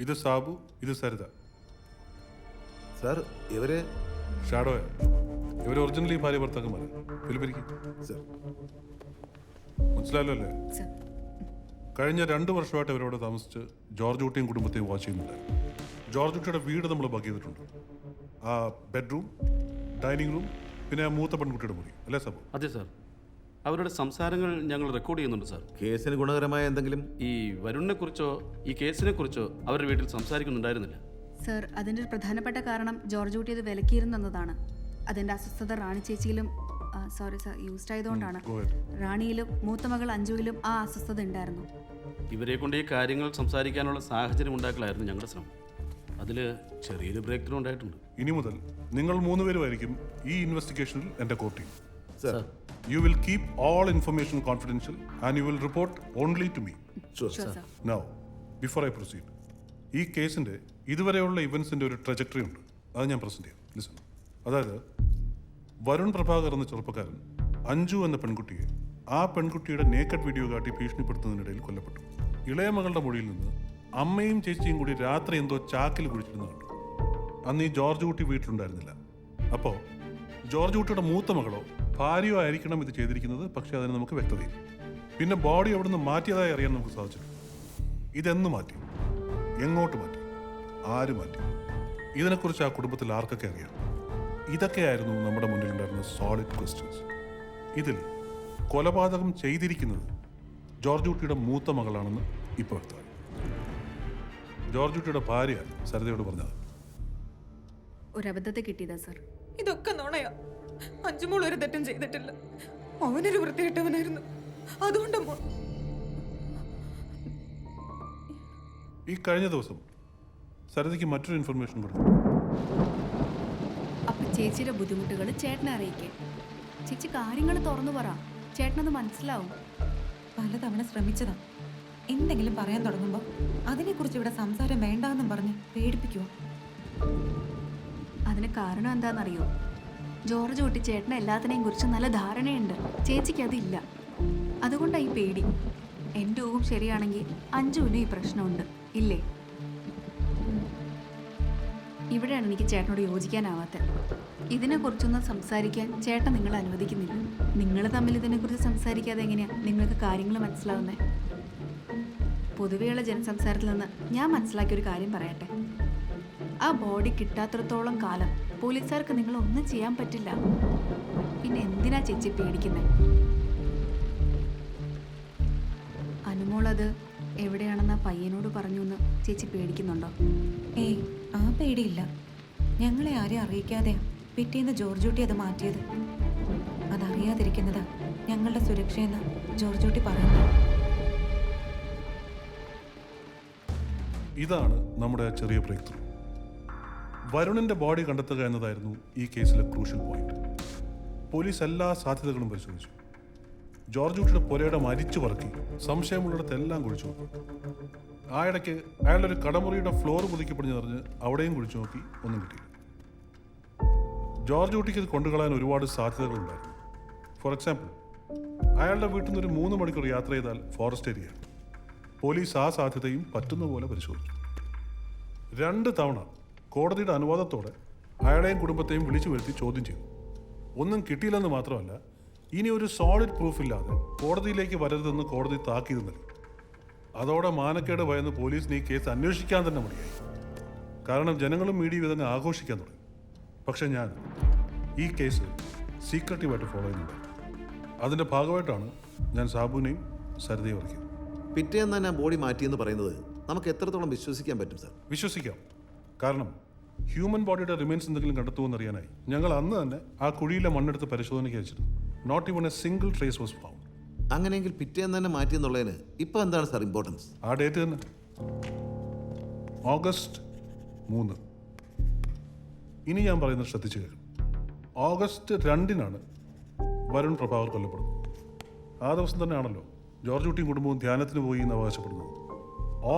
ഇത് സാബു, ഇത് സരിത. സാർ ഇവരെ ഷാഡോയ. ഇവർ ഒറിജിനലി ഭാര്യ ഭർത്താക്കന്മാർ. ഫിലിപ്പിരിക്കും സാർ. മനസ്സിലായല്ലോ അല്ലേ? സർ, കഴിഞ്ഞ 2 വർഷമായിട്ട് ഇവരോട് താമസിച്ച് ജോർജ് കുട്ടിയും കുടുംബത്തെയും വാച്ച് ചെയ്യുന്നുണ്ടായിരുന്നു. ജോർജ് കുട്ടിയുടെ വീട് നമ്മൾ ബഗ് ചെയ്തിട്ടുണ്ട്. ആ ബെഡ്റൂം, ഡൈനിങ് റൂം, പിന്നെ ആ മൂത്ത പെൺകുട്ടിയുടെ മുറി, അല്ലേ സാബു? അതെ സാർ, അവരുടെ സംസാരങ്ങൾ ഞങ്ങൾ റെക്കോർഡ് ചെയ്യുന്നുണ്ട് സാർ. കേസിന് ഗുണകരമായ എന്തെങ്കിലും? ഈ വരുണിനെ കുറിച്ചോ ഈ കേസിനെ കുറിച്ചോ അവരുടെ വീട്ടിൽ സംസാരിക്കുന്നുണ്ടായിരുന്നില്ല. സർ, അതിൻ്റെ ഒരു പ്രധാനപ്പെട്ട കാരണം ജോർജ് കുട്ടി അത് വിലക്കിയിരുന്നതാണ്. അതിൻ്റെ അസ്വസ്ഥത റാണി ചേച്ചിയിലും സോറി സർ യൂസ്ഡ് ആയതുകൊണ്ടാണ്. Go ahead. റാണിയിലും മൂത്ത മകൾ അഞ്ജുവിലും ആ അസ്വസ്ഥത ഉണ്ടായിരുന്നു. ഇവരെ കൊണ്ട് ഈ കാര്യങ്ങൾ സംസാരിക്കാനുള്ള സാഹചര്യം ഉണ്ടാക്കലായിരുന്നു ഞങ്ങളുടെ ശ്രമം. അതിൽ ചെറിയൊരു ബ്രേക്ക് ത്രൂ ഉണ്ടായിട്ടുണ്ട്. ഇനി മുതൽ നിങ്ങൾ 3 പേരുമായിരിക്കും ഈ ഇൻവെസ്റ്റിഗേഷനിൽ എൻ്റെ core team. Sir. You will keep all information confidential and you will report only to me. Sure. Sure, sir. Now, before I proceed, ഈ കേസിൻ്റെ ഇതുവരെയുള്ള ഇവൻസിൻ്റെ ഒരു ട്രജക്ടറി ഉണ്ട്. അത് ഞാൻ പ്രസൻറ്റ് ചെയ്യാം. ലിസൺ. അതായത് വരുൺ പ്രഭാകർ എന്ന ചെറുപ്പക്കാരൻ അഞ്ജു എന്ന പെൺകുട്ടിയെ ആ പെൺകുട്ടിയുടെ നേക്കഡ് വീഡിയോ കാട്ടി ഭീഷണിപ്പെടുത്തുന്നതിനിടയിൽ കൊല്ലപ്പെട്ടു. ഇളയ മകളുടെ മൊഴിയിൽ നിന്ന് അമ്മയും ചേച്ചിയും കൂടി രാത്രി എന്തോ ചാക്കിൽ കുഴിച്ചിരുന്ന കണ്ടു. അന്ന് ഈ ജോർജ് കുട്ടി വീട്ടിലുണ്ടായിരുന്നില്ല. അപ്പോൾ ജോർജ് കുട്ടിയുടെ മൂത്ത മകളോ ഭാര്യയോ ആയിരിക്കണം ഇത് ചെയ്തിരിക്കുന്നത്. പക്ഷേ അതിന് നമുക്ക് വ്യക്തതയില്ല. പിന്നെ ബോഡി അവിടെ നിന്ന് മാറ്റിയതായി അറിയാൻ നമുക്ക് സാധിച്ചിട്ടുണ്ട്. ഇതെന്ന് മാറ്റി, എങ്ങോട്ട് മാറ്റി, ആര് മാറ്റി, ഇതിനെക്കുറിച്ച് ആ കുടുംബത്തിൽ ആർക്കൊക്കെ അറിയാം? ഇതൊക്കെയായിരുന്നു നമ്മുടെ മുന്നിലുണ്ടായിരുന്ന സോളിഡ് ക്വസ്റ്റ്യൻസ്. ഇതിൽ കൊലപാതകം ചെയ്തിരിക്കുന്നത് ജോർജ് കുട്ടിയുടെ മൂത്ത മകളാണെന്ന് ഇപ്പോൾ വ്യക്തമായി. ജോർജ് കുട്ടിയുടെ ഭാര്യ സരിതയോട് പറഞ്ഞത് ഒരബദ്ധത്തെ കിട്ടിയതാ സർ. ഇതൊക്കെ നുണയാ. അഞ്ചുമോൾ ഒരു തെറ്റും ചെയ്തിട്ടില്ല. അവനൊരു വൃത്തികെട്ടവനായിരുന്നു. അതുകൊണ്ടമ്മോ ഈ കഴിഞ്ഞ ദിവസം സരിതയ്ക്ക് മറ്റൊരു ഇൻഫർമേഷൻ കൊടുത്തു. അപ്പൊ ചേച്ചിയുടെ ബുദ്ധിമുട്ടുകൾ ചേട്ടനെ അറിയിക്കേ. ചേച്ചി കാര്യങ്ങൾ തുറന്നു പറ, ചേട്ടനത് മനസ്സിലാവും. പലതവണ ശ്രമിച്ചതാ. എന്തെങ്കിലും പറയാൻ തുടങ്ങുമ്പോൾ അതിനെക്കുറിച്ച് ഇവിടെ സംസാരം വേണ്ടാന്നും പറഞ്ഞ് പേടിപ്പിക്കുക. അതിന് കാരണം എന്താണെന്നറിയോ? ജോർജ് കുട്ടി ചേട്ടന് എല്ലാത്തിനെയും കുറിച്ച് നല്ല ധാരണയുണ്ട്. ചേച്ചിക്ക് അതില്ല. അതുകൊണ്ടാണ് ഈ പേടി. എൻ്റെ ഊഹം ശരിയാണെങ്കിൽ അഞ്ജുവിനും ഈ പ്രശ്നമുണ്ട്, ഇല്ലേ? ഇവിടെയാണ് എനിക്ക് ചേട്ടനോട് യോജിക്കാനാവാത്തത്. ഇതിനെക്കുറിച്ചൊന്നും സംസാരിക്കാൻ ചേട്ടൻ നിങ്ങളെ അനുവദിക്കുന്നില്ല. നിങ്ങൾ തമ്മിൽ ഇതിനെക്കുറിച്ച് സംസാരിക്കാതെ എങ്ങനെയാണ് നിങ്ങൾക്ക് കാര്യങ്ങൾ മനസ്സിലാവുന്നത്? പൊതുവെയുള്ള ജനസംസാരത്തിൽ നിന്ന് ഞാൻ മനസ്സിലാക്കിയൊരു കാര്യം പറയട്ടെ. ആ ബോഡി കിട്ടാത്തിടത്തോളം കാലം പോലീസുകാർക്ക് നിങ്ങളൊന്നും ചെയ്യാൻ പറ്റില്ല. പിന്നെ എന്തിനാ ചേച്ചി പേടിക്കുന്നത്? അനുമോളത് എവിടെയാണെന്ന് ആ പയ്യനോട് പറഞ്ഞു എന്ന് ചേച്ചി പേടിക്കുന്നുണ്ടോ? ഏയ്, ആ പേടിയില്ല. ഞങ്ങളെ ആരെയും അറിയിക്കാതെയാ പിറ്റേന്ന് ജോർജ് കുട്ടി അത് മാറ്റിയത്. അതറിയാതിരിക്കുന്നതാ ഞങ്ങളുടെ സുരക്ഷയെന്ന് ജോർജ് കുട്ടി പറയുന്നു. ഇതാണ് നമ്മുടെ ചെറിയ ബ്രേക്ക് ത്രൂ. വരുണിന്റെ ബോഡി കണ്ടെത്തുക എന്നതായിരുന്നു ഈ കേസിലെ ക്രൂഷ്യൽ പോയിന്റ്. പോലീസ് എല്ലാ സാധ്യതകളും പരിശോധിച്ചു. ജോർജ് കുട്ടിയുടെ പുരയുടെ മരിച്ചു പറക്കി സംശയമുള്ളിടത്തെല്ലാം കുഴിച്ചു നോക്കി. ആ ഇടയ്ക്ക് അയാളുടെ ഒരു കടമുറിയുടെ ഫ്ലോർ പുതുക്കിപ്പടിഞ്ഞ് നിറഞ്ഞ് അവിടെയും കുഴിച്ചു നോക്കി. ഒന്നും കിട്ടിയില്ല. ജോർജ് കുട്ടിക്ക് ഇത് കൊണ്ടുകളയാൻ ഒരുപാട് സാധ്യതകളുണ്ടായിരുന്നു. ഫോർ എക്സാമ്പിൾ, അയാളുടെ വീട്ടിൽ നിന്ന് ഒരു 3 മണിക്കൂർ യാത്ര ചെയ്താൽ ഫോറസ്റ്റ് ഏരിയ. പോലീസ് ആ സാധ്യതയും പറ്റുന്ന പോലെ പരിശോധിച്ചു. 2 തവണ കോടതിയുടെ അനുവാദത്തോടെ അയാളെയും കുടുംബത്തെയും വിളിച്ചു വരുത്തി ചോദ്യം ചെയ്തു. ഒന്നും കിട്ടിയില്ലെന്ന് മാത്രമല്ല, ഇനി ഒരു സോളിഡ് പ്രൂഫ് ഇല്ലാതെ കോടതിയിലേക്ക് വരരുതെന്ന് കോടതി താക്കീത് നൽകി. അതോടെ മാനക്കേട് ഭയന്ന് പോലീസിന് ഈ കേസ് അന്വേഷിക്കാൻ തന്നെ മടിയായി. കാരണം ജനങ്ങളും മീഡിയ വിധങ്ങൾ ആഘോഷിക്കാൻ തുടങ്ങി. പക്ഷെ ഞാൻ ഈ കേസ് സീക്രട്ടീവായിട്ട് ഫോളോ ചെയ്യുന്നുണ്ട്. അതിൻ്റെ ഭാഗമായിട്ടാണ് ഞാൻ സാബുവിനെയും സരിതയും ഇറക്കിയത്. പിറ്റേന്ന് തന്നെ ബോഡി മാറ്റിയെന്ന് പറയുന്നത് നമുക്ക് എത്രത്തോളം വിശ്വസിക്കാൻ പറ്റും സാർ? വിശ്വസിക്കാം. കാരണം ഹ്യൂമൻ ബോഡിയുടെ റിമെയിൻസ് എന്തെങ്കിലും കണ്ടെത്തുമെന്ന് അറിയാനായി ഞങ്ങൾ അന്ന് തന്നെ ആ കുഴിയിലെ മണ്ണെടുത്ത് പരിശോധനയ്ക്ക് അയച്ചിരുന്നു. Not even a single trace was found. അങ്ങനെയെങ്കിൽ പിറ്റേന്ന് തന്നെ മാറ്റിയെന്നുള്ളതിന് ഇപ്പോൾ എന്താണ് സാർ ഇമ്പോർട്ടൻസ്? ആ ഡേറ്റ് തന്നെ, August 3. ഇനി ഞാൻ പറയുന്നത് ശ്രദ്ധിച്ചു കേൾക്കും. August 2 വരുൺ പ്രഭാകർ കൊല്ലപ്പെടുന്നു. ആ ദിവസം തന്നെയാണല്ലോ ജോർജ് കുട്ടിയും കുടുംബവും ധ്യാനത്തിന് പോയി എന്ന് അവകാശപ്പെടുന്നത്.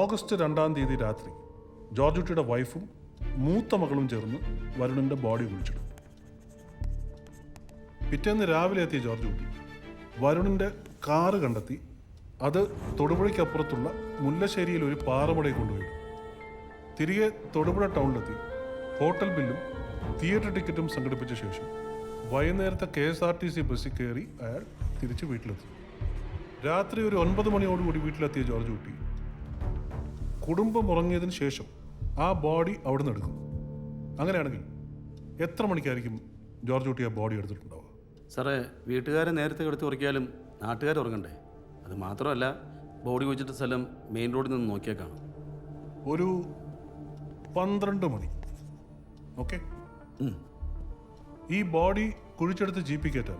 August 2 രാത്രി ജോർജ് കുട്ടിയുടെ വൈഫും മൂത്ത മകളും ചേർന്ന് വരുണിൻ്റെ ബോഡി കുഴിച്ചിടും. പിറ്റേന്ന് രാവിലെ എത്തിയ ജോർജ് കുട്ടി വരുണിൻ്റെ കാറ് കണ്ടെത്തി അത് തൊടുപുഴയ്ക്കപ്പുറത്തുള്ള മുല്ലശ്ശേരിയിൽ ഒരു പാറമടയിൽ കൊണ്ടുപോയി. തിരികെ തൊടുപുഴ ടൗണിലെത്തി ഹോട്ടൽ ബില്ലും തിയേറ്റർ ടിക്കറ്റും സംഘടിപ്പിച്ച ശേഷം വൈകുന്നേരത്തെ KSRTC ബസ്സിൽ കയറി അയാൾ തിരിച്ച് വീട്ടിലെത്തി. രാത്രി ഒരു 9 മണിയോടുകൂടി വീട്ടിലെത്തിയ ജോർജ് കുട്ടി കുടുംബം ഉറങ്ങിയതിന് ശേഷം ആ ബോഡി അവിടെ നിന്ന് എടുക്കും. അങ്ങനെയാണെങ്കിൽ എത്ര മണിക്കായിരിക്കും ജോർജ് കുട്ടി ആ ബോഡി എടുത്തിട്ടുണ്ടാവുക? സാറേ, വീട്ടുകാരെ നേരത്തെ കിടത്തി ഉറക്കിയാലും നാട്ടുകാർ ഉറങ്ങണ്ടേ? അത് മാത്രമല്ല, ബോഡി കുഴിച്ചിട്ട സ്ഥലം മെയിൻ റോഡിൽ നിന്ന് നോക്കിയാൽ കാണാം. ഒരു 12 മണി. ഓക്കെ. ഈ ബോഡി കുഴിച്ചെടുത്ത് ജീപ്പി കയറ്റാൻ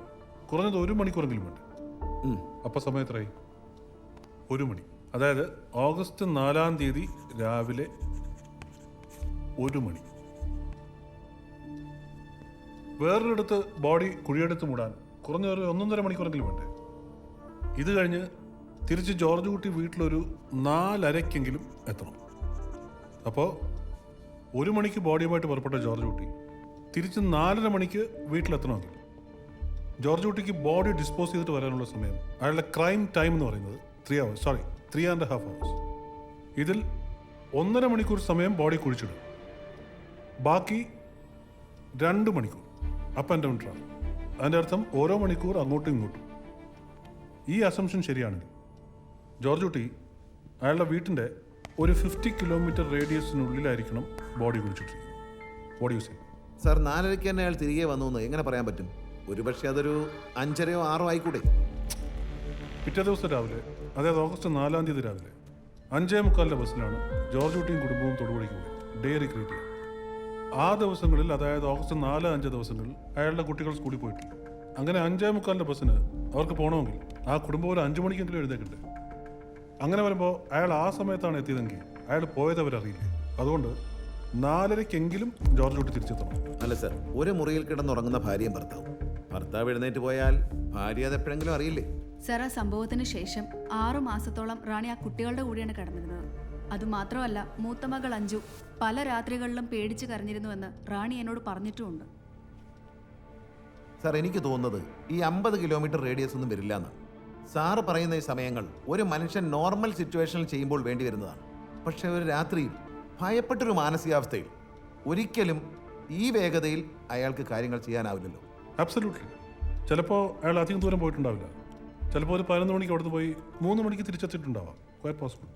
കുറഞ്ഞത് 1 മണിക്കൂറെങ്കിലും വേണ്ട. അപ്പോൾ സമയം എത്രയായി? 1 മണി. അതായത് ഓഗസ്റ്റ് 4-ാം തീയതി രാവിലെ 1 മണി. വേറൊരിടത്ത് ബോഡി കുഴിയെടുത്ത് മൂടാൻ കുറഞ്ഞ ഒരു 1.5 മണിക്കൂറെങ്കിലും വേണ്ടേ? ഇത് കഴിഞ്ഞ് തിരിച്ച് ജോർജ് കുട്ടി വീട്ടിലൊരു 4:30-ക്കെങ്കിലും എത്തണം. അപ്പോൾ 1 മണിക്ക് ബോഡിയുമായിട്ട് പുറപ്പെട്ട ജോർജ് കുട്ടി തിരിച്ച് 4:30 മണിക്ക് വീട്ടിലെത്തണമെങ്കിൽ ജോർജ് കുട്ടിക്ക് ബോഡി ഡിസ്പോസ് ചെയ്തിട്ട് വരാനുള്ള സമയം, അയാളുടെ ക്രൈം ടൈം എന്ന് പറയുന്നത് 3.5 hours. ഇതിൽ 1.5 മണിക്കൂർ സമയം ബോഡി കുഴിച്ചിടും. ബാക്കി 2 മണിക്കൂർ അപ്പ് ആൻഡ് ഡൗൺ ട്രാവൽ. അതിൻ്റെ അർത്ഥം ഓരോ മണിക്കൂർ അങ്ങോട്ടും ഇങ്ങോട്ടും. ഈ അസംഷൻ ശരിയാണെങ്കിൽ ജോർജ് കുട്ടി അയാളുടെ വീട്ടിൻ്റെ ഒരു 50 കിലോമീറ്റർ റേഡിയസിനുള്ളിലായിരിക്കണം ബോഡി കുഴിച്ചിട്ടിരിക്കുന്നത്. ബോഡി യൂസ് ചെയ്യും. സാർ 4:30 തന്നെ അയാൾ തിരികെ വന്നു എന്ന് എങ്ങനെ പറയാൻ പറ്റും? ഒരുപക്ഷെ അതൊരു 5:30 or 6 ആയിക്കൂടെ? പിറ്റേ ദിവസം രാവിലെ, അതായത് ഓഗസ്റ്റ് 4-ാം തീയതി രാവിലെ 5:45 ബസ്സിലാണ് ജോർജ് കുട്ടിയും കുടുംബവും തൊടുപുഴയ്ക്ക് പോയത് ഡേ റിക്രിയേറ്റ് ചെയ്യാൻ. ആ ദിവസങ്ങളിൽ, അതായത് ഓഗസ്റ്റ് 4-5 ദിവസങ്ങളിൽ അയാളുടെ കുട്ടികൾ സ്കൂളിൽ പോയിട്ടില്ല. അങ്ങനെ 5:45 ബസ്സിന് അവർക്ക് പോകണമെങ്കിൽ ആ കുടുംബം ഒരു 5 മണിക്കെങ്കിലും എഴുന്നേക്കണ്ടേ? അങ്ങനെ വരുമ്പോൾ അയാൾ ആ സമയത്താണ് എത്തിയതെങ്കിൽ അയാൾ പോയത് അവരറിയില്ലേ? അതുകൊണ്ട് 4:30-ക്കെങ്കിലും ജോർജ് കുട്ടി തിരിച്ചെത്തണം. അല്ല സാർ, ഒരു മുറിയിൽ കിടന്നുറങ്ങുന്ന ഭാര്യയും ഭർത്താവ് എഴുന്നേറ്റ് പോയാൽ ഭാര്യ അത് എപ്പോഴെങ്കിലും അറിയില്ലേ? സർ, ആ സംഭവത്തിന് ശേഷം 6 മാസത്തോളം റാണി ആ കുട്ടികളുടെ കൂടെയാണ് കിടന്നിരുന്നത്. അതുമാത്രമല്ല, മൂത്ത മകൾ അഞ്ജു പല രാത്രികളിലും പേടിച്ച് കരഞ്ഞിരുന്നുവെന്ന് റാണി എന്നോട് പറഞ്ഞിട്ടുമുണ്ട്. സാർ, എനിക്ക് തോന്നുന്നത് ഈ 50 കിലോമീറ്റർ റേഡിയസ് ഒന്നും വരില്ല എന്നാണ്. സാറ് പറയുന്ന ഈ സമയങ്ങൾ ഒരു മനുഷ്യൻ നോർമൽ സിറ്റുവേഷനിൽ ചെയ്യുമ്പോൾ വേണ്ടി വരുന്നതാണ്. പക്ഷേ ഒരു രാത്രിയിൽ ഭയപ്പെട്ടൊരു മാനസികാവസ്ഥയിൽ ഒരിക്കലും ഈ വേഗതയിൽ അയാൾക്ക് കാര്യങ്ങൾ ചെയ്യാനാവില്ലല്ലോ. അബ്സല്യൂട്ട്ലി. ചിലപ്പോൾ അയാൾ അധികം ദൂരം പോയിട്ടുണ്ടാവില്ല. ചിലപ്പോൾ ഒരു 11 മണിക്ക് അവിടുന്ന് പോയി 3 മണിക്ക് തിരിച്ചെത്തിയിട്ടുണ്ടാവാം. Quiet possible.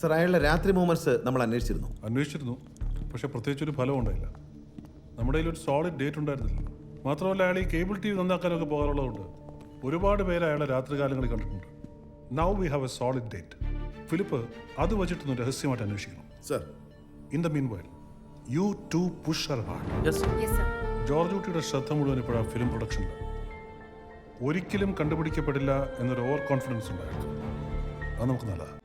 സാർ, അയാളുടെ രാത്രി മൂവ്മെന്റ്സ് നമ്മൾ അന്വേഷിച്ചിരുന്നു. പക്ഷെ പ്രത്യേകിച്ചൊരു ഫലം ഉണ്ടായില്ല. നമ്മുടെ കയ്യിൽ ഒരു സോളിഡ് ഡേറ്റ് ഉണ്ടായിരുന്നില്ല. മാത്രമല്ല, അയാൾ ഈ കേബിൾ TV നന്നാക്കാനൊക്കെ പോകാറുള്ളതുകൊണ്ട് ഒരുപാട് പേര് അയാളെ രാത്രികാലങ്ങളിൽ കണ്ടിട്ടുണ്ട്. Now we have a solid date. Philip അത് വെച്ചിട്ടൊന്ന് രഹസ്യമായിട്ട് അന്വേഷിക്കണം. Sir, in the meanwhile you to push her hard. Yes. Yes sir. George കുട്ടിയുടെ ശ്രദ്ധ മുഴുവൻ ഇപ്പോഴാണ് ഫിലിം പ്രൊഡക്ഷനിൽ. ഒരിക്കലും കണ്ടുപിടിക്കപ്പെടില്ല എന്നൊരു ഓവർ കോൺഫിഡൻസ് ഉണ്ട് അയാൾക്ക്. അത് നമുക്ക് നല്ലതാണ്.